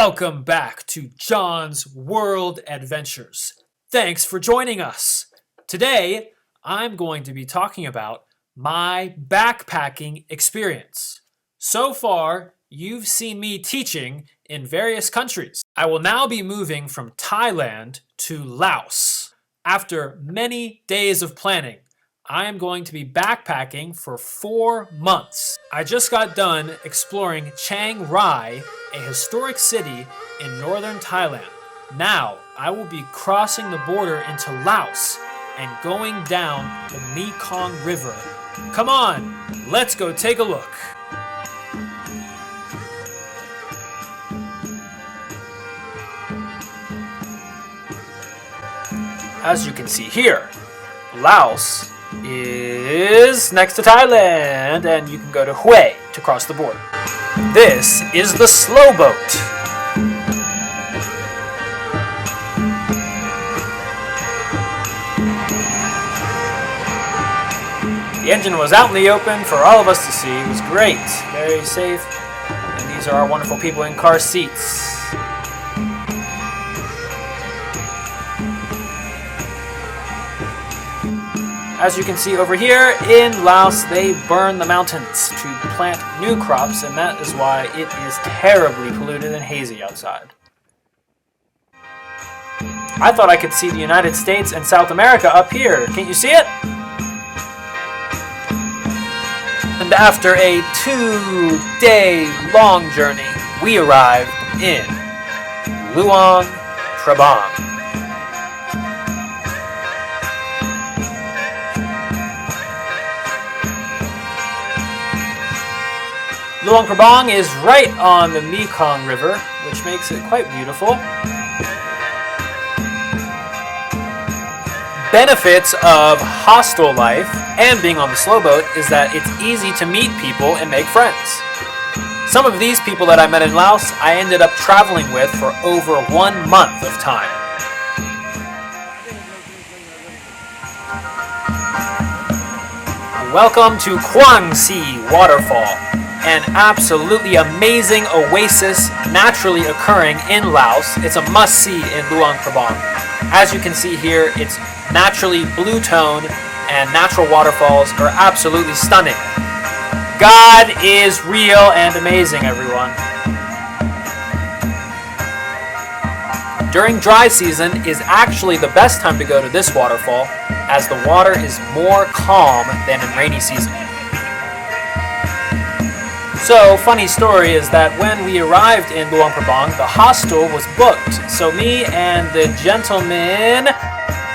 Welcome back to John's World Adventures. Thanks for joining us. Today, I'm going to be talking about my backpacking experience. So far, you've seen me teaching in various countries. I will now be moving from Thailand to Laos. After many days of planning, I am going to be backpacking for 4 months. I just got done exploring Chiang Rai, a historic city in northern Thailand. Now, I will be crossing the border into Laos and going down the Mekong River. Come on, let's go take a look. As you can see here, Laos is next to Thailand, and you can go to Hue to cross the border. This is the slow boat. The engine was out in the open for all of us to see. It was great, very safe, and these are our wonderful people in car seats. As you can see over here, in Laos, they burn the mountains to plant new crops, and that is why it is terribly polluted and hazy outside. I thought I could see the United States and South America up here. Can't you see it? And after a 2-day-long journey, we arrived in Luang Prabang. Luang Prabang is right on the Mekong River, which makes it quite beautiful. Benefits of hostel life and being on the slow boat is that it's easy to meet people and make friends. Some of these people that I met in Laos, I ended up traveling with for over 1 month of time. Welcome to Quang Si Waterfall, an absolutely amazing oasis naturally occurring in Laos. It's a must-see in Luang Prabang. As you can see here, it's naturally blue tone and natural waterfalls are absolutely stunning. God is real and amazing, everyone. During dry season is actually the best time to go to this waterfall, as the water is more calm than in rainy season. So, funny story is that when we arrived in Luang Prabang, the hostel was booked. So me and the gentleman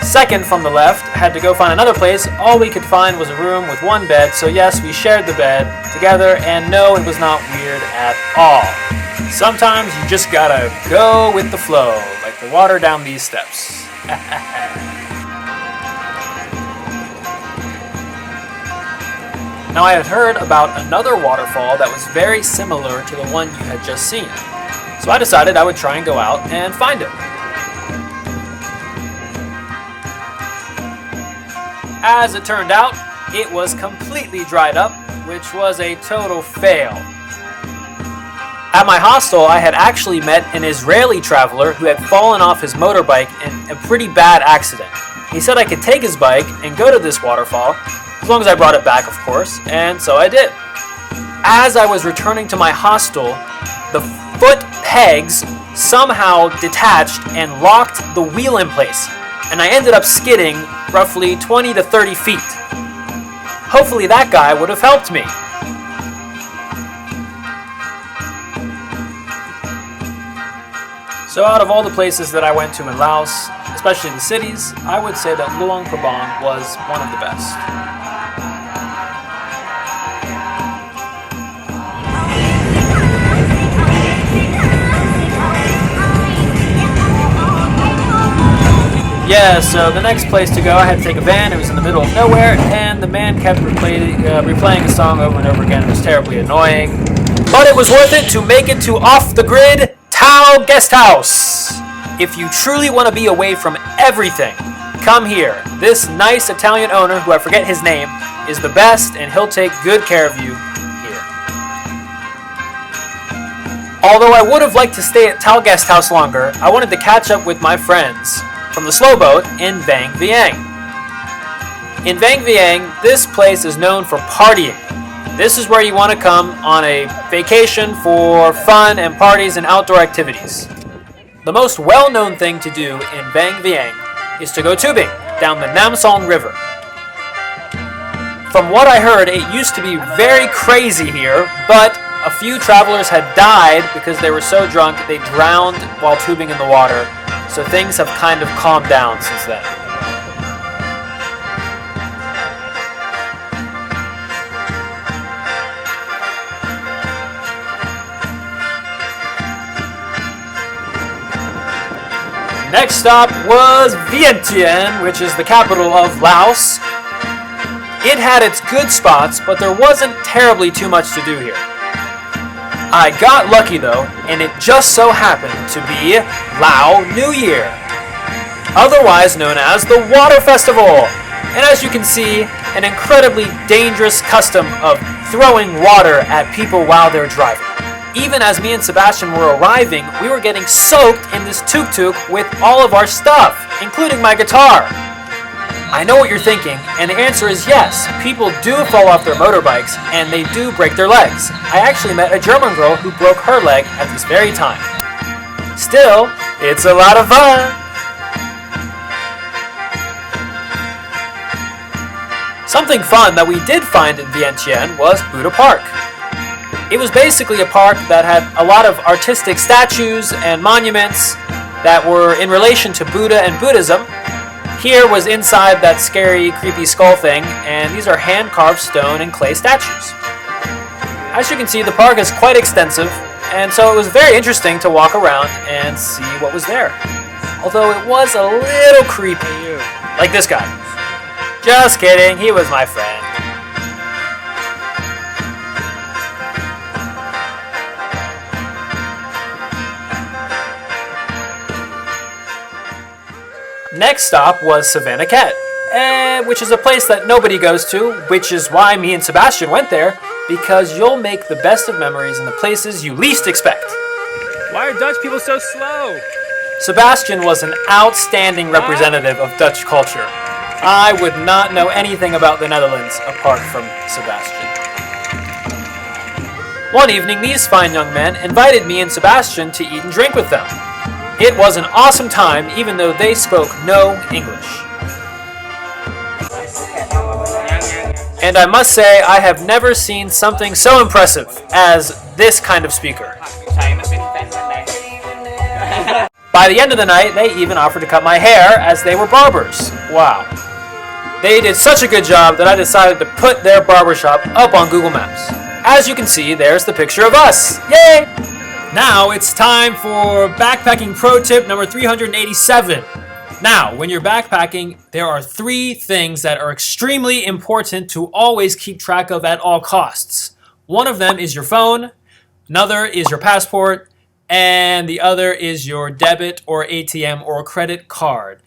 second from the left had to go find another place. All we could find was a room with 1 bed. So yes, we shared the bed together, and no, it was not weird at all. Sometimes you just gotta go with the flow, like the water down these steps. Now, I had heard about another waterfall that was very similar to the one you had just seen. So I decided I would try and go out and find it. As it turned out, it was completely dried up, which was a total fail. At my hostel, I had actually met an Israeli traveler who had fallen off his motorbike in a pretty bad accident. He said I could take his bike and go to this waterfall, as long as I brought it back, of course, and so I did. As I was returning to my hostel, the foot pegs somehow detached and locked the wheel in place, and I ended up skidding roughly 20 to 30 feet. Hopefully that guy would have helped me. So out of all the places that I went to in Laos, especially the cities, I would say that Luang Prabang was one of the best. Yeah, so the next place to go, I had to take a van. It was in the middle of nowhere, and the man kept replaying a song over and over again. It was terribly annoying. But it was worth it to make it to Off the Grid Tao Guest House. If you truly want to be away from everything, come here. This nice Italian owner, who I forget his name, is the best, and he'll take good care of you here. Although I would have liked to stay at Tal Guest House longer, I wanted to catch up with my friends from the slow boat in Vang Vieng. In Vang Vieng, this place is known for partying. This is where you want to come on a vacation for fun and parties and outdoor activities. The most well-known thing to do in Vang Vieng is to go tubing down the Nam Song River. From what I heard, it used to be very crazy here, but a few travelers had died because they were so drunk they drowned while tubing in the water, so things have kind of calmed down since then. Next stop was Vientiane, which is the capital of Laos. It had its good spots, but there wasn't terribly too much to do here. I got lucky though, and it just so happened to be Lao New Year, otherwise known as the Water Festival. And as you can see, an incredibly dangerous custom of throwing water at people while they're driving. Even as me and Sebastian were arriving, we were getting soaked in this tuk-tuk with all of our stuff, including my guitar. I know what you're thinking, and the answer is yes. People do fall off their motorbikes, and they do break their legs. I actually met a German girl who broke her leg at this very time. Still, it's a lot of fun! Something fun that we did find in Vientiane was Buddha Park. It was basically a park that had a lot of artistic statues and monuments that were in relation to Buddha and Buddhism. Here was inside that scary, creepy skull thing, and these are hand-carved stone and clay statues. As you can see, the park is quite extensive, and so it was very interesting to walk around and see what was there. Although it was a little creepy, like this guy. Just kidding, he was my friend. Next stop was Savannah Cat, which is a place that nobody goes to, which is why me and Sebastian went there, because you'll make the best of memories in the places you least expect. Why are Dutch people so slow? Sebastian was an outstanding representative of Dutch culture. I would not know anything about the Netherlands apart from Sebastian. One evening, these fine young men invited me and Sebastian to eat and drink with them. It was an awesome time, even though they spoke no English. And I must say, I have never seen something so impressive as this kind of speaker. By the end of the night, they even offered to cut my hair, as they were barbers. Wow. They did such a good job that I decided to put their barbershop up on Google Maps. As you can see, there's the picture of us. Yay! Now it's time for backpacking pro tip number 387. Now, when you're backpacking, there are 3 things that are extremely important to always keep track of at all costs. One of them is your phone, another is your passport, and the other is your debit or ATM or credit card.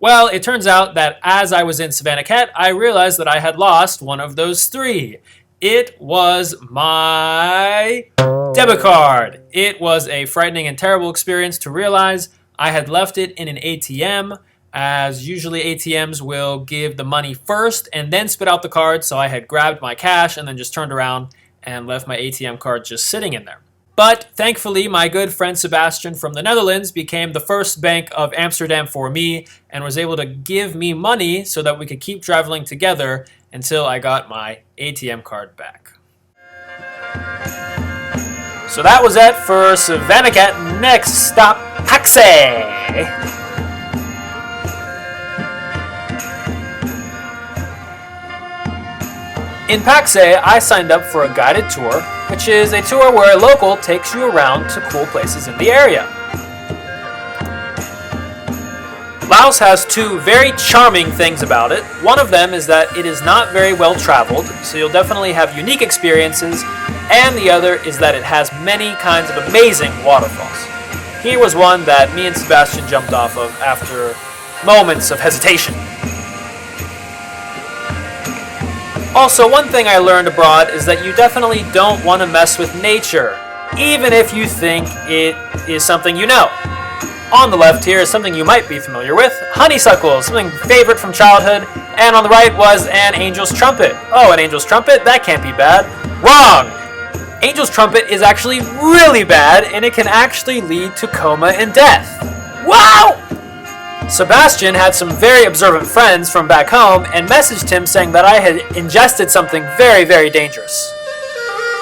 Well, it turns out that as I was in Savannah Cat, I realized that I had lost one of those 3. It was my debit card. It was a frightening and terrible experience to realize I had left it in an ATM, as usually ATMs will give the money first and then spit out the card, so I had grabbed my cash and then just turned around and left my ATM card just sitting in there. But thankfully, my good friend Sebastian from the Netherlands became the first bank of Amsterdam for me and was able to give me money so that we could keep traveling together until I got my ATM card back. So that was it for Savannah Cat. Next stop, Paxe. In Paxe, I signed up for a guided tour, which is a tour where a local takes you around to cool places in the area. Laos has 2 very charming things about it. One of them is that it is not very well traveled, so you'll definitely have unique experiences, and the other is that it has many kinds of amazing waterfalls. Here was one that me and Sebastian jumped off of after moments of hesitation. Also, one thing I learned abroad is that you definitely don't want to mess with nature. even if you think it is something you know. On the left here is something you might be familiar with, honeysuckles, something favorite from childhood, and on the right was an angel's trumpet. Oh, an angel's trumpet? That can't be bad. Wrong! Angel's trumpet is actually really bad, and it can actually lead to coma and death. Wow! Sebastian had some very observant friends from back home and messaged him saying that I had ingested something very, very dangerous.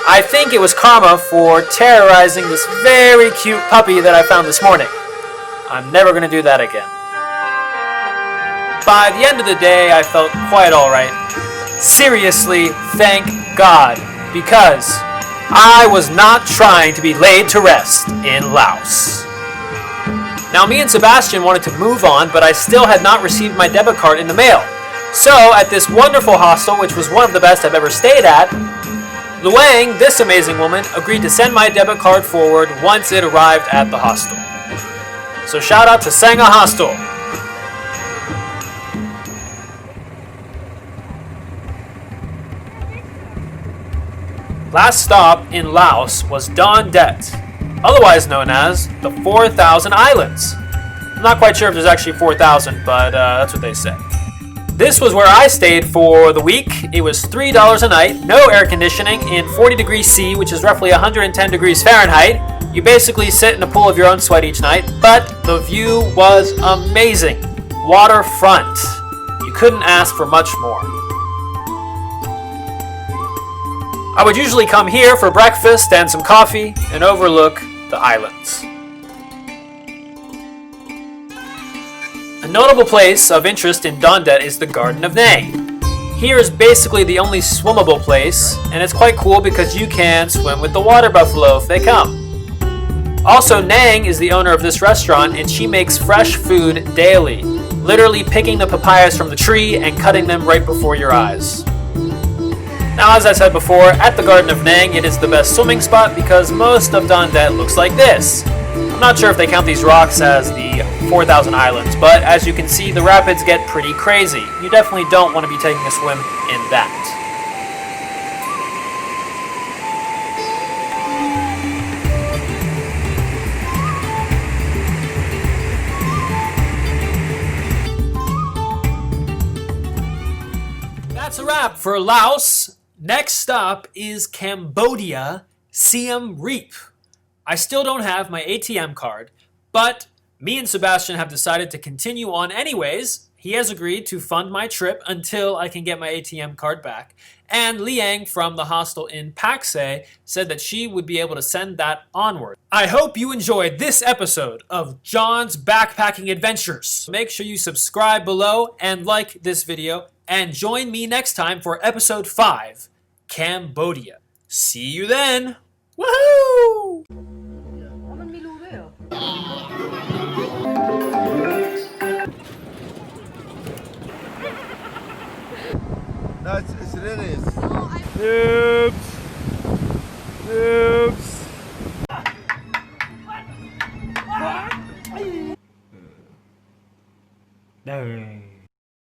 I think it was karma for terrorizing this very cute puppy that I found this morning. I'm never going to do that again. By the end of the day, I felt quite alright. Seriously, thank God, because I was not trying to be laid to rest in Laos. Now, me and Sebastian wanted to move on, but I still had not received my debit card in the mail. So, at this wonderful hostel, which was one of the best I've ever stayed at, Luang, this amazing woman, agreed to send my debit card forward once it arrived at the hostel. So shout out to Sangha Hostel. Last stop in Laos was Don Det, otherwise known as the 4,000 Islands. I'm not quite sure if there's actually 4,000, but that's what they say. This was where I stayed for the week. It was $3 a night, no air conditioning, in 40 degrees C, which is roughly 110 degrees Fahrenheit. You basically sit in a pool of your own sweat each night, but the view was amazing. Waterfront. You couldn't ask for much more. I would usually come here for breakfast and some coffee and overlook the islands. A notable place of interest in Don Det is the Garden of Nang. Here is basically the only swimmable place, and it's quite cool because you can swim with the water buffalo if they come. Also, Nang is the owner of this restaurant, and she makes fresh food daily, literally picking the papayas from the tree and cutting them right before your eyes. Now, as I said before, at the Garden of Nang, it is the best swimming spot because most of Don Det looks like this. I'm not sure if they count these rocks as the 4,000 Islands, but as you can see, the rapids get pretty crazy. You definitely don't want to be taking a swim in that. That's a wrap for Laos. Next stop is Cambodia, Siem Reap. I still don't have my ATM card, but me and Sebastian have decided to continue on anyways. He has agreed to fund my trip until I can get my ATM card back. And Liang from the hostel in Pak Se said that she would be able to send that onward. I hope you enjoyed this episode of John's Backpacking Adventures. Make sure you subscribe below and like this video, and join me next time for episode 5, Cambodia. See you then! Woohoo! No, it's really. Oops. Oops. No.